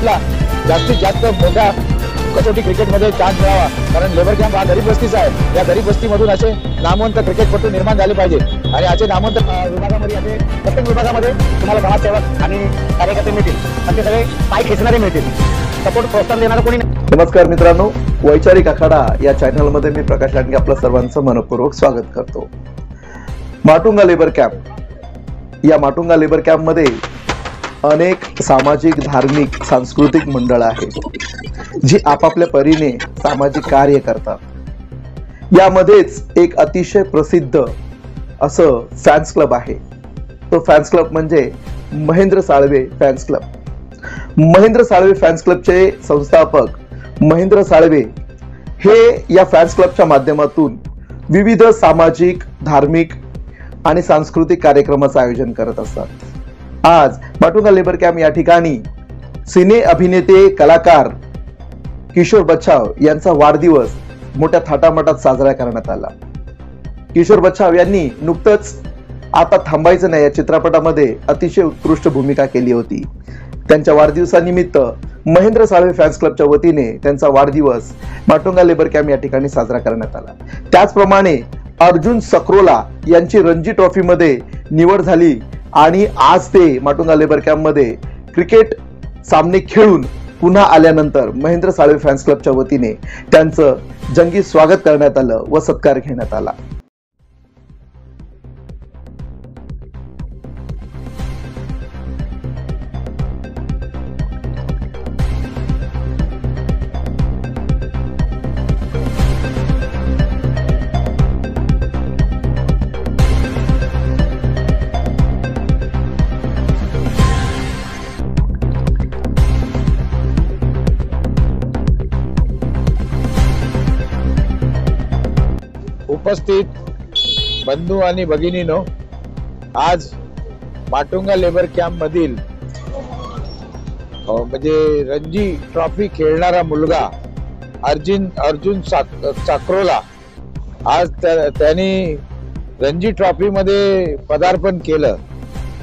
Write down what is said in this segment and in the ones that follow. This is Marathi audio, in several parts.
आर्जुनला जास्तीत जास्त मोठ्या कसोटी क्रिकेटमध्ये चान्स मिळावा, कारण लेबर कॅम्प हा गरीब वस्तीचा आहे। या गरीब वस्तीमधून असे नामवंत क्रिकेटपटू निर्माण झाले पाहिजे आणि असे नामवंत विभागामध्ये असे प्रत्येक विभागामध्ये तुम्हाला समाजसेवक आणि कार्यकर्ते मिळतील आणि ते सगळे पाय खेचणारे मिळतील, सपोर्ट प्रोत्साहन देणारं कोणी नाही। नमस्कार मित्रांनो, वैचारिक आखाडा या चॅनलमध्ये मी प्रकाश लांडगे आपलं सर्वांचं मनपूर्वक स्वागत करतो। माटुंगा लेबर कॅम्प, या माटुंगा लेबर कॅम्पमध्ये अनेक सामाजिक, धार्मिक, सांस्कृतिक मंडळ आहेत जी आपापल्या परीने सामाजिक कार्य करतात। यामध्येच एक अतिशय प्रसिद्ध असं फॅन्स क्लब आहे। तो फॅन्स क्लब म्हणजे Mahendra Salve fans club. Mahendra Salve fans क्लबचे संस्थापक महेंद्र साळवे हे या फॅन्स क्लबच्या माध्यमातून विविध सामाजिक, धार्मिक आणि सांस्कृतिक कार्यक्रमाचं आयोजन करत असतात। आज माटुंगा लेबर कॅम्प या ठिकाणी सिने अभिनेते, कलाकार किशोर बच्छाव यांचा वाढदिवस मोठ्या थाटामाटात साजरा करण्यात आला। किशोर बच्छाव यांनी नुकतंच आता थांबायचं नाही या चित्रपटामध्ये अतिशय उत्कृष्ट भूमिका केली होती। त्यांच्या वाढदिवसानिमित्त महेंद्र साळवे फॅन्स क्लबच्या वतीने त्यांचा वाढदिवस माटुंगा लेबर कॅम्प या ठिकाणी साजरा करण्यात आला। त्याचप्रमाणे अर्जुन सक्रोला यांची रणजी ट्रॉफी मध्ये निवड झाली आणि आज ते माटुंगा लेबर कॅम्प मध्ये क्रिकेट सामने खेळून पुन्हा आल्यानंतर महेंद्र साळवे फॅन्स क्लबच्या वतीने त्यांचं जंगी स्वागत करण्यात आलं व सत्कार घेण्यात आला। उपस्थित बंधू आणि भगिनीनो, आज माटुंगा लेबर कॅम्प मधील म्हणजे रणजी ट्रॉफी खेळणारा मुलगा अर्जुन सक्रोला आज त्यांनी रणजी ट्रॉफी मध्ये पदार्पण केलं।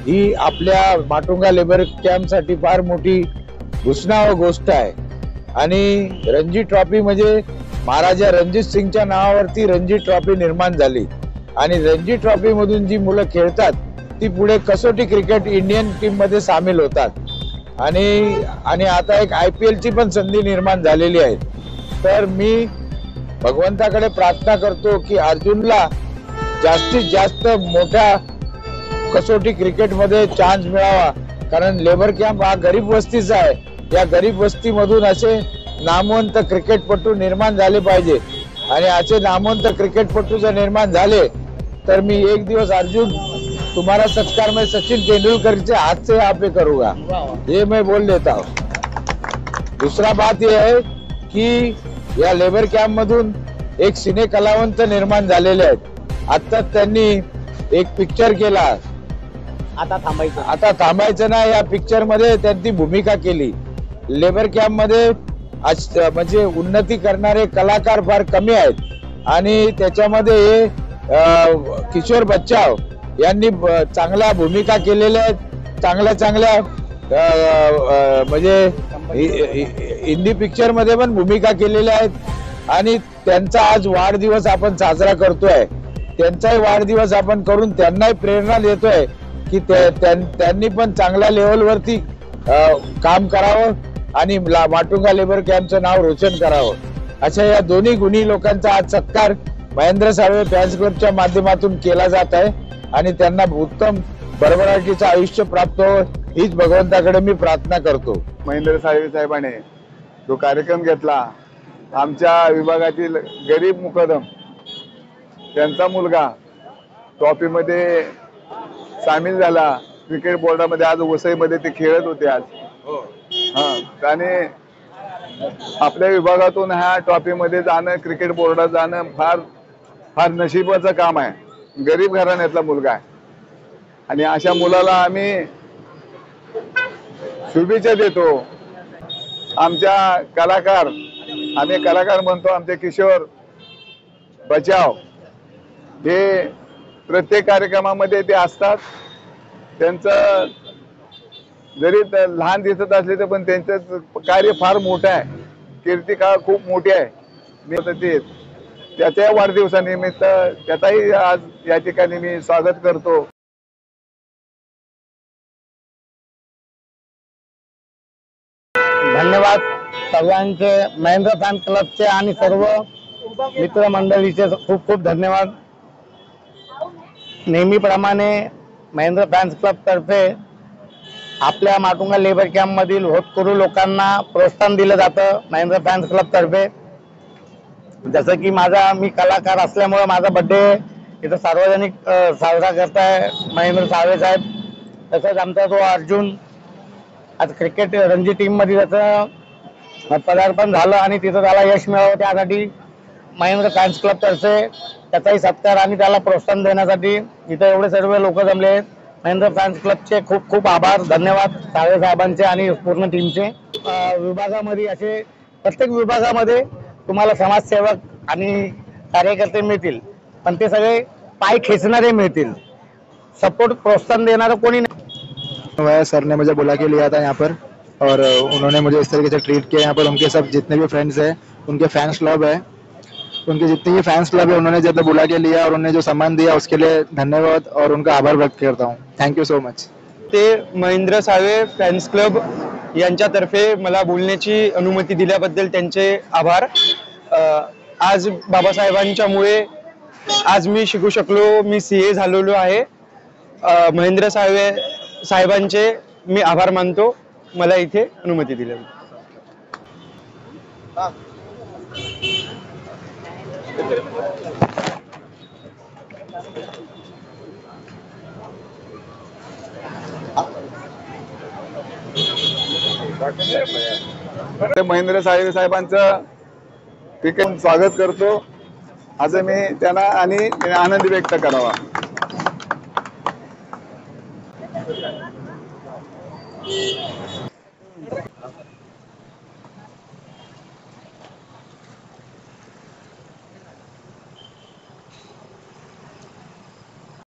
ही आपल्या माटुंगा लेबर कॅम्प साठी फार मोठी घोषणाव गोष्ट आहे आणि रणजी ट्रॉफी म्हणजे महाराजा रणजित सिंगच्या नावावरती रणजी ट्रॉफी निर्माण झाली आणि रणजी ट्रॉफी मधून जी मुलं खेळतात ती पुढे कसोटी क्रिकेट इंडियन टीम मध्ये सामील होतात आणि आता एक IPL ची पण संधी निर्माण झालेली आहे। तर मी भगवंताकडे प्रार्थना करतो की अर्जुनला जास्तीत जास्त मोठ्या कसोटी क्रिकेट मध्ये चान्स मिळावा, कारण लेबर कॅम्प हा गरीब वस्तीचा आहे। या गरीब वस्तीमधून असे नामवंत क्रिकेटपटू निर्माण झाले पाहिजे आणि असे नामवंत क्रिकेटपटू जर निर्माण झाले तर मी एक दिवस अर्जुन तुम्हारा सत्कार मैं सचिन तेंदुलकर के हाथ से यहाँ पे करूंगा, ये मैं बोल देता हूँ। दूसरा बात यह है कि या लेबर कॅम्प मधून एक सिने कलावंत निर्माण झालेले आहेत। आता त्यांनी एक पिक्चर केला, आता थांबायचं ना, या पिक्चर मध्ये त्यांनी भूमिका केली। लेबर कॅम्प मध्ये म्हणजे उन्नती करणारे कलाकार फार कमी आहेत आणि त्याच्यामध्ये किशोर बच्छाव यांनी चांगल्या भूमिका केलेल्या आहेत। चांगल्या म्हणजे हिंदी पिक्चर मध्ये पण भूमिका केलेल्या आहेत आणि त्यांचा आज वाढदिवस आपण साजरा करतोय। त्यांचाही वाढदिवस आपण करून त्यांनाही प्रेरणा देतोय की त्यांनी पण चांगल्या लेवलवरती काम करावं आणि माटुंगा लेबर कॅम्पचं नाव रोशन करावं। अशा या दोन्ही गुणी लोकांचा आज सत्कार महेंद्र साळवे फॅन्स क्लबच्या माध्यमातून केला जात आहे आणि त्यांना उत्तम भरभराटीचं आयुष्य प्राप्त हो हीच भगवंताकडे मी प्रार्थना करतो। महेंद्र साळवे साहेबांनी जो कार्यक्रम घेतला, आमच्या विभागातील गरीब मुकदम त्यांचा मुलगा ट्रॉफीमध्ये सामील झाला। क्रिकेट बोर्डामध्ये आज वसईमध्ये ते खेळत होते आज। त्याने आपल्या विभागातून ह्या ट्रॉफीमध्ये जाणं, क्रिकेट बोर्डात जाणं फार फार नशिबाचं काम आहे। गरीब घराण्यातला मुलगा आहे आणि अशा मुलाला आम्ही शुभेच्छा देतो। आमच्या कलाकार, आम्ही कलाकार म्हणतो, आमचे किशोर बचाव हे प्रत्येक कार्यक्रमामध्ये ते असतात। त्यांचं जरी लहान दिसत असले तर पण त्यांचं कार्य फार मोठं आहे, कीर्ती काळ खूप मोठी आहे. मी ते त्याच्या वाढदिवसानिमित्त त्याचाही आज या ठिकाणी मी स्वागत करतो. धन्यवाद सर्वांचे, महेंद्र फॅन क्लबचे आणि सर्व मित्रमंडळीचे खूप खूप धन्यवाद. नेहमीप्रमाणे महेंद्र फॅन्स क्लब तर्फे आपल्या माटुंगा लेबर कॅम्प मधील होतकरू लोकांना प्रोत्साहन दिलं जातं. महेंद्र फॅन्स क्लब तर्फे जसं की मी कलाकार असल्यामुळे माझा बर्थडे इथं सार्वजनिक साजरा करताय महेंद्र साळवे साहेब. तसंच आमचा तो अर्जुन आज क्रिकेट रणजी टीम मध्ये त्याचं पदार्पण झालं आणि तिथं त्याला यश मिळावं, त्यासाठी महेंद्र फॅन्स क्लब तर्फे त्याचाही सत्कार आणि त्याला प्रोत्साहन देण्यासाठी इथं एवढे सर्व लोक जमले आहेत. महेंद्र फॅन्स क्लबचे खूप खूप आभार, धन्यवाद साळवे साहेबांचे आणि पूर्ण टीमचे. विभागामध्ये असे प्रत्येक विभागामध्ये तुम्हाला समाजसेवक आणि कार्यकर्ते मिळतील, पण ते सगळे पाय खेचणारे मिळतील, सपोर्ट प्रोत्साहन देणारं कोणी नाही. सर ने मुझे बुला के लिया था यहाँ पर और उन्होंने मुझे इस तरीके से ट्रीट किया. यहाँ पर उनके सब जितने भी फ्रेंड्स हैं, उनके फैंस क्लब है, उनके जितने भी फैंस क्लब है, उन्होंने जब बुला के लिया और उन्होंने जो सम्मान दिया उसके लिए धन्यवाद और उनका आभार व्यक्त करता हूँ. Thank you so much. ते महेंद्र साळवे फॅन्स क्लब यांच्यातर्फे मला बोलण्याची अनुमती दिल्याबद्दल त्यांचे आभार. आज बाबासाहेबांच्यामुळे आज मी शिकू शकलो, मी CA झालेलो आहे. महेंद्र साळवे साहेबांचे मी आभार मानतो मला इथे अनुमती दिल्याबद्दल. महेंद्र साळवे साहेबांचं ठिकाणी स्वागत करतो असं मी त्यांना आणि आनंद व्यक्त करावा.